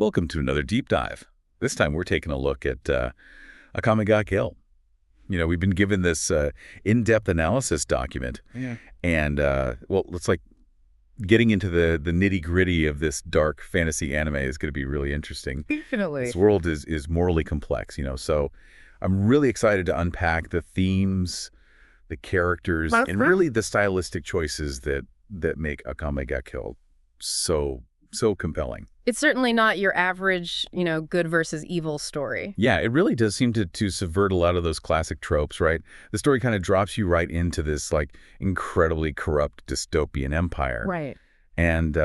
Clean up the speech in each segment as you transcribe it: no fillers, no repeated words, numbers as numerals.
Welcome to another deep dive. This time we're taking a look at Akame ga Kill. We've been given this in-depth analysis document, Yeah. and it's like getting into the nitty-gritty of this dark fantasy anime is going to be really interesting. Definitely. This world is morally complex, so I'm really excited to unpack the themes, the characters, and really the stylistic choices that make Akame ga Kill so compelling. It's certainly not your average, good versus evil story. Yeah, it really does seem to subvert a lot of those classic tropes, right? The story kind of drops you right into this incredibly corrupt dystopian empire. Right. And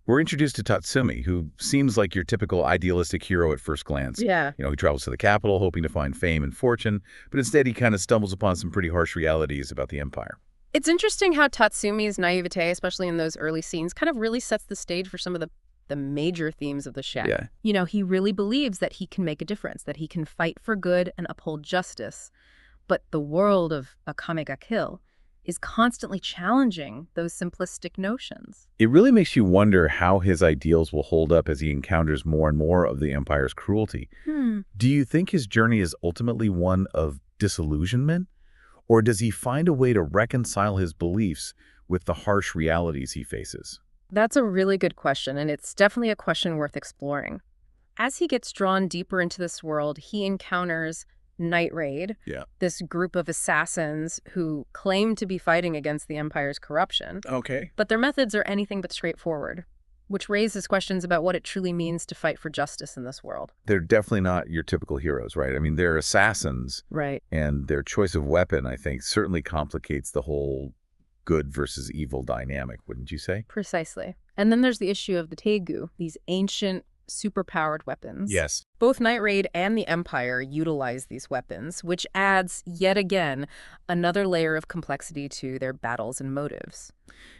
we're introduced to Tatsumi, who seems like your typical idealistic hero at first glance. Yeah. He travels to the capital hoping to find fame and fortune, but instead he kind of stumbles upon some pretty harsh realities about the empire. It's interesting how Tatsumi's naivete, especially in those early scenes, kind of really sets the stage for some of the major themes of the show. Yeah. He really believes that he can make a difference, that he can fight for good and uphold justice. But the world of Akame ga Kill is constantly challenging those simplistic notions. It really makes you wonder how his ideals will hold up as he encounters more and more of the empire's cruelty. Do you think his journey is ultimately one of disillusionment? Or does he find a way to reconcile his beliefs with the harsh realities he faces? That's a really good question, and it's definitely a question worth exploring. As he gets drawn deeper into this world, he encounters Night Raid, this group of assassins who claim to be fighting against the Empire's corruption. Okay. But their methods are anything but straightforward, which raises questions about what it truly means to fight for justice in this world. They're definitely not your typical heroes, right? I mean, they're assassins. Right. And their choice of weapon, I think, certainly complicates the whole good versus evil dynamic, wouldn't you say? Precisely. And then there's the issue of the Tegu, these ancient, superpowered weapons. Yes. Both Night Raid and the Empire utilize these weapons, which adds, yet again, another layer of complexity to their battles and motives.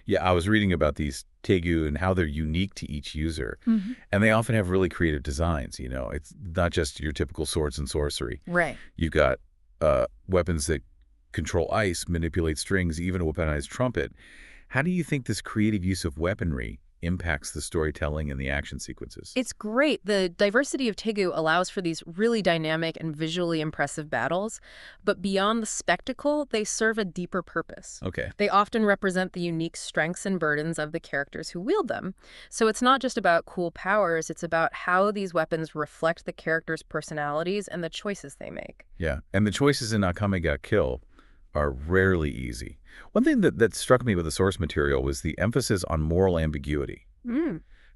Yeah, I was reading about these Tegu and how they're unique to each user. And they often have really creative designs, It's not just your typical swords and sorcery. Right. You've got weapons that control ice, manipulate strings, even a weaponized trumpet. How do you think this creative use of weaponry impacts the storytelling and the action sequences? It's great. The diversity of Tegu allows for these really dynamic and visually impressive battles, but beyond the spectacle, they serve a deeper purpose. Okay. They often represent the unique strengths and burdens of the characters who wield them. So it's not just about cool powers, it's about how these weapons reflect the characters' personalities and the choices they make. Yeah, and the choices in Akame ga Kill are rarely easy. One thing that struck me with the source material was the emphasis on moral ambiguity.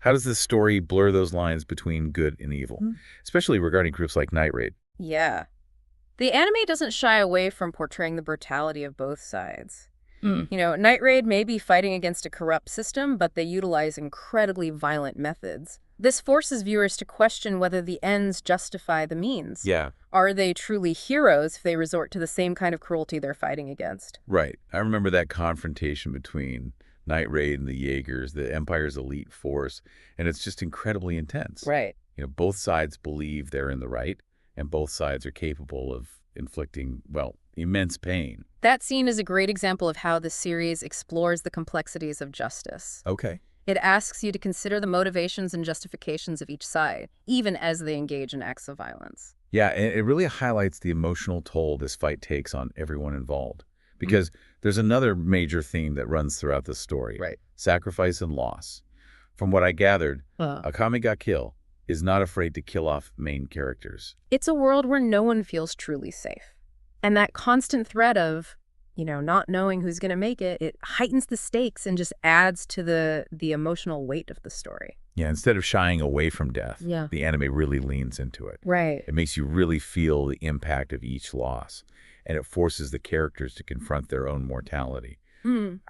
How does this story blur those lines between good and evil, especially regarding groups like Night Raid? Yeah. The anime doesn't shy away from portraying the brutality of both sides. Night Raid may be fighting against a corrupt system, but they utilize incredibly violent methods. This forces viewers to question whether the ends justify the means. Yeah. Are they truly heroes if they resort to the same kind of cruelty they're fighting against? Right. I remember that confrontation between Night Raid and the Jaegers, the Empire's elite force, and it's just incredibly intense. Right. Both sides believe they're in the right, and both sides are capable of inflicting, immense pain. That scene is a great example of how the series explores the complexities of justice. Okay. It asks you to consider the motivations and justifications of each side, even as they engage in acts of violence. Yeah, and it really highlights the emotional toll this fight takes on everyone involved. Because there's another major theme that runs throughout this story. Right. Sacrifice and loss. From what I gathered, Akame ga Kill is not afraid to kill off main characters. It's a world where no one feels truly safe. And that constant threat of not knowing who's going to make it, it heightens the stakes and just adds to the emotional weight of the story. Yeah, instead of shying away from death, Yeah. the anime really leans into it. Right. It makes you really feel the impact of each loss, and it forces the characters to confront their own mortality.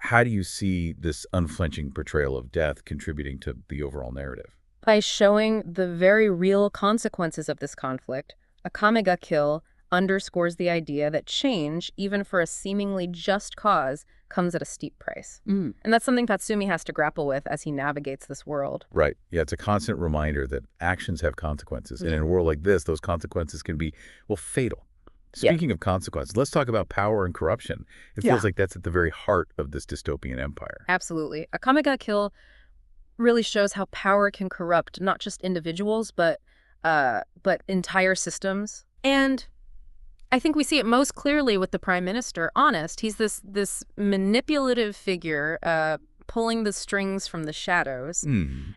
How do you see this unflinching portrayal of death contributing to the overall narrative? By showing the very real consequences of this conflict, Akame ga Kill underscores the idea that change, even for a seemingly just cause, comes at a steep price. And that's something Tatsumi has to grapple with as he navigates this world. Right. Yeah, it's a constant reminder that actions have consequences. And in a world like this, those consequences can be, fatal. Speaking of consequences, let's talk about power and corruption. It feels like that's at the very heart of this dystopian empire. Absolutely. Akame ga Kill really shows how power can corrupt not just individuals, but entire systems. And I think we see it most clearly with the Prime Minister, Honest. He's this manipulative figure, pulling the strings from the shadows,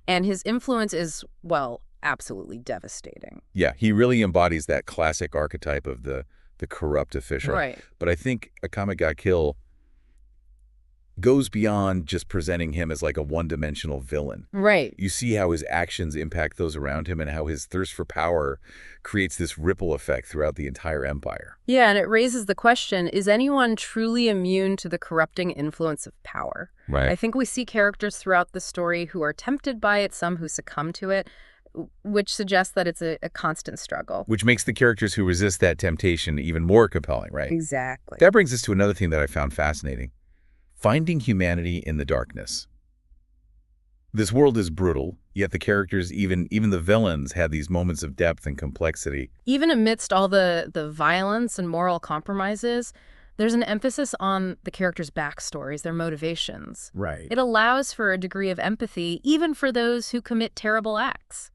and his influence is, well, absolutely devastating. Yeah, he really embodies that classic archetype of the corrupt official. Right. But I think Akame ga Kill goes beyond just presenting him as like a one-dimensional villain. Right. You see how his actions impact those around him and how his thirst for power creates this ripple effect throughout the entire empire. Yeah, and it raises the question, is anyone truly immune to the corrupting influence of power? Right. I think we see characters throughout the story who are tempted by it, some who succumb to it, which suggests that it's a constant struggle. Which makes the characters who resist that temptation even more compelling, right? Exactly. That brings us to another thing that I found fascinating. Finding humanity in the darkness. This world is brutal, yet the characters, even the villains, have these moments of depth and complexity. Even amidst all the violence and moral compromises, there's an emphasis on the characters' backstories, their motivations. Right. It allows for a degree of empathy, even for those who commit terrible acts.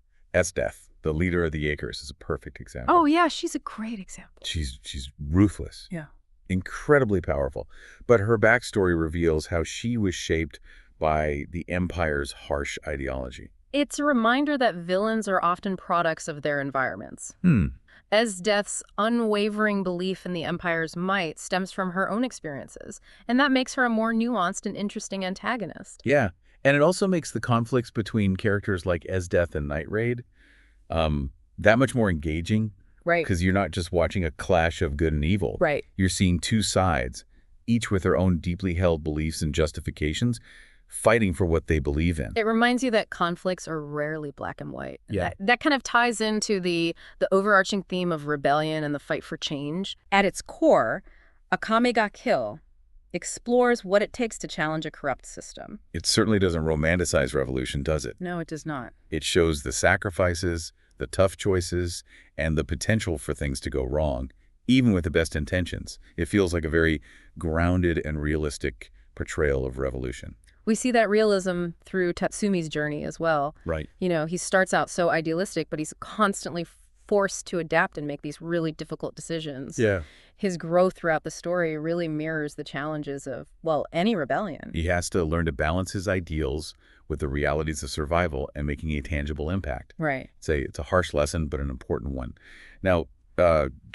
Death, the leader of the Acres, is a perfect example. Oh, yeah, she's a great example. She's ruthless. Yeah. Incredibly powerful. But her backstory reveals how she was shaped by the Empire's harsh ideology. It's a reminder that villains are often products of their environments. Death's unwavering belief in the Empire's might stems from her own experiences, and that makes her a more nuanced and interesting antagonist. Yeah, and it also makes the conflicts between characters like Death and Night Raid that much more engaging. Right. Because you're not just watching a clash of good and evil. Right. You're seeing two sides, each with their own deeply held beliefs and justifications, fighting for what they believe in. It reminds you that conflicts are rarely black and white. Yeah. That kind of ties into the overarching theme of rebellion and the fight for change. At its core, Akame ga Kill explores what it takes to challenge a corrupt system. It certainly doesn't romanticize revolution, does it? No, it does not. It shows the sacrifices, the tough choices, and the potential for things to go wrong, even with the best intentions. It feels like a very grounded and realistic portrayal of revolution. We see that realism through Tatsumi's journey as well. Right. You know, he starts out so idealistic, but he's constantly forced to adapt and make these really difficult decisions. Yeah. His growth throughout the story really mirrors the challenges of, well, any rebellion. He has to learn to balance his ideals with the realities of survival and making a tangible impact. Right. It's a harsh lesson, but an important one. Now,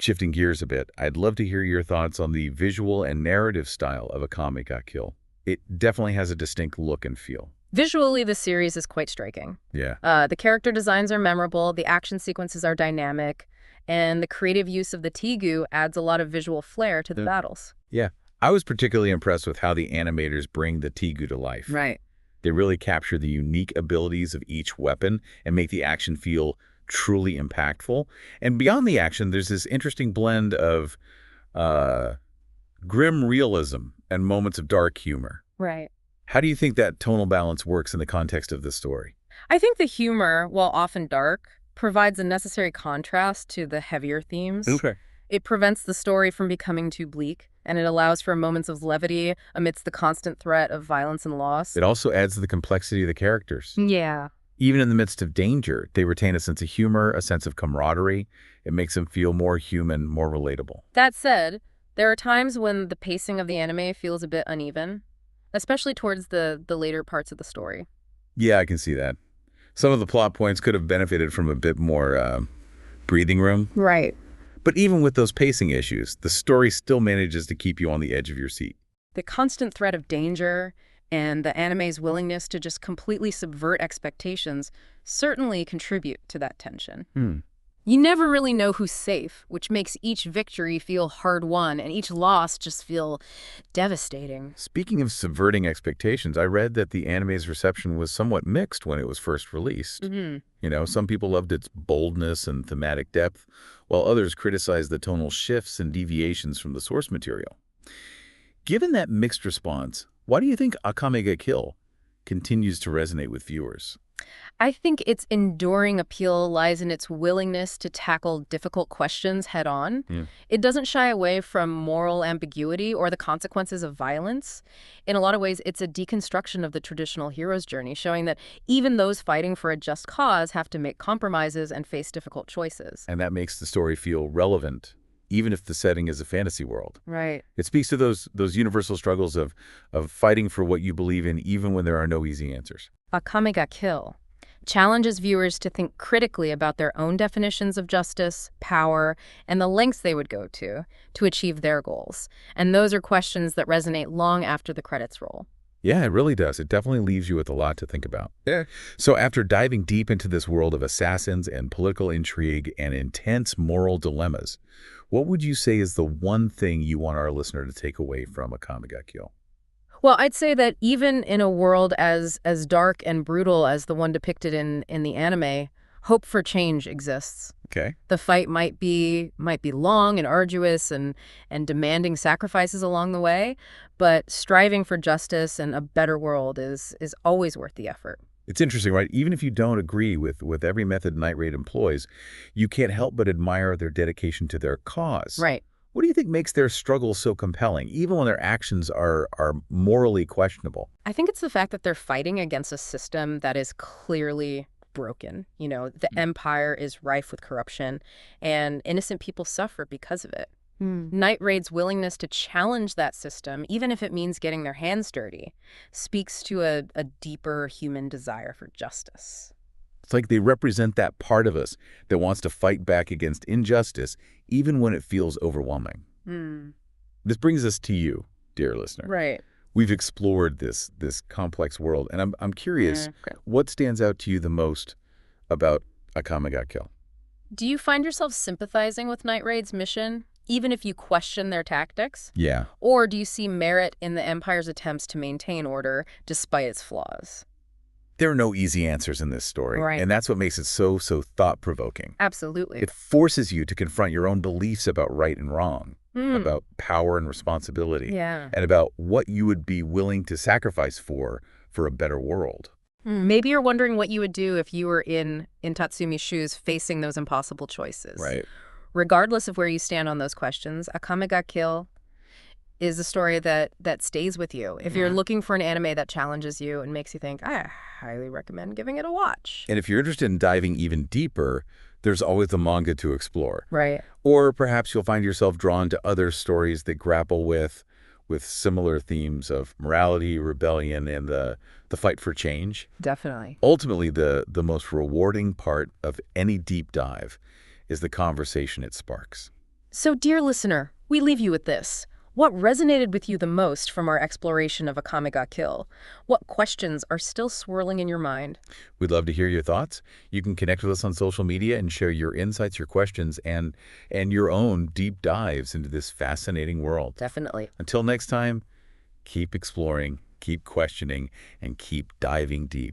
shifting gears a bit, I'd love to hear your thoughts on the visual and narrative style of Akame ga Kill. It definitely has a distinct look and feel. Visually, the series is quite striking. Yeah. The character designs are memorable, the action sequences are dynamic, and the creative use of the Tegu adds a lot of visual flair to the battles. Yeah. I was particularly impressed with how the animators bring the Tegu to life. Right. They really capture the unique abilities of each weapon and make the action feel truly impactful. And beyond the action, there's this interesting blend of grim realism and moments of dark humor. Right. How do you think that tonal balance works in the context of the story? I think the humor, while often dark, provides a necessary contrast to the heavier themes. Okay. It prevents the story from becoming too bleak, and it allows for moments of levity amidst the constant threat of violence and loss. It also adds to the complexity of the characters. Yeah. Even in the midst of danger, they retain a sense of humor, a sense of camaraderie. It makes them feel more human, more relatable. That said, there are times when the pacing of the anime feels a bit uneven, especially towards the later parts of the story. Yeah, I can see that. Some of the plot points could have benefited from a bit more breathing room. Right. But even with those pacing issues, the story still manages to keep you on the edge of your seat. The constant threat of danger and the anime's willingness to just completely subvert expectations certainly contribute to that tension. You never really know who's safe, which makes each victory feel hard-won and each loss just feel devastating. Speaking of subverting expectations, I read that the anime's reception was somewhat mixed when it was first released. You know, some people loved its boldness and thematic depth, while others criticized the tonal shifts and deviations from the source material. Given that mixed response, why do you think Akame ga Kill continues to resonate with viewers? I think its enduring appeal lies in its willingness to tackle difficult questions head on. Yeah. It doesn't shy away from moral ambiguity or the consequences of violence. In a lot of ways, it's a deconstruction of the traditional hero's journey, showing that even those fighting for a just cause have to make compromises and face difficult choices. And that makes the story feel relevant, even if the setting is a fantasy world. Right. It speaks to those universal struggles of fighting for what you believe in, even when there are no easy answers. Akame ga Kill challenges viewers to think critically about their own definitions of justice, power, and the lengths they would go to achieve their goals. And those are questions that resonate long after the credits roll. Yeah, it really does. It definitely leaves you with a lot to think about. Yeah. So after diving deep into this world of assassins and political intrigue and intense moral dilemmas, what would you say is the one thing you want our listener to take away from Akame ga Kill? Well, I'd say that even in a world as dark and brutal as the one depicted in the anime, hope for change exists. Okay. The fight might be long and arduous and demanding sacrifices along the way, but striving for justice and a better world is always worth the effort. It's interesting, right? Even if you don't agree with every method Night Raid employs, you can't help but admire their dedication to their cause. Right. What do you think makes their struggle so compelling, even when their actions are morally questionable? I think it's the fact that they're fighting against a system that is clearly broken. You know, the empire is rife with corruption, and innocent people suffer because of it. Night Raid's willingness to challenge that system, even if it means getting their hands dirty, speaks to a deeper human desire for justice. It's like they represent that part of us that wants to fight back against injustice, even when it feels overwhelming. This brings us to you, dear listener. Right. We've explored this complex world, and I'm curious, Okay. what stands out to you the most about Akame ga Kill? Do you find yourself sympathizing with Night Raid's mission, even if you question their tactics? Yeah. Or do you see merit in the Empire's attempts to maintain order despite its flaws? There are no easy answers in this story, Right. and that's what makes it so thought-provoking. Absolutely. It forces you to confront your own beliefs about right and wrong, about power and responsibility, Yeah. and about what you would be willing to sacrifice for a better world. Maybe you're wondering what you would do if you were in Tatsumi's shoes facing those impossible choices. Right. Regardless of where you stand on those questions, Akame ga Kill is a story that stays with you. If you're looking for an anime that challenges you and makes you think, I highly recommend giving it a watch. And if you're interested in diving even deeper, there's always the manga to explore. Right. Or perhaps you'll find yourself drawn to other stories that grapple with similar themes of morality, rebellion, and the fight for change. Definitely. Ultimately, the most rewarding part of any deep dive is the conversation it sparks. So, dear listener, we leave you with this. What resonated with you the most from our exploration of Akame ga Kill? What questions are still swirling in your mind? We'd love to hear your thoughts. You can connect with us on social media and share your insights, your questions, and your own deep dives into this fascinating world. Definitely. Until next time, keep exploring, keep questioning, and keep diving deep.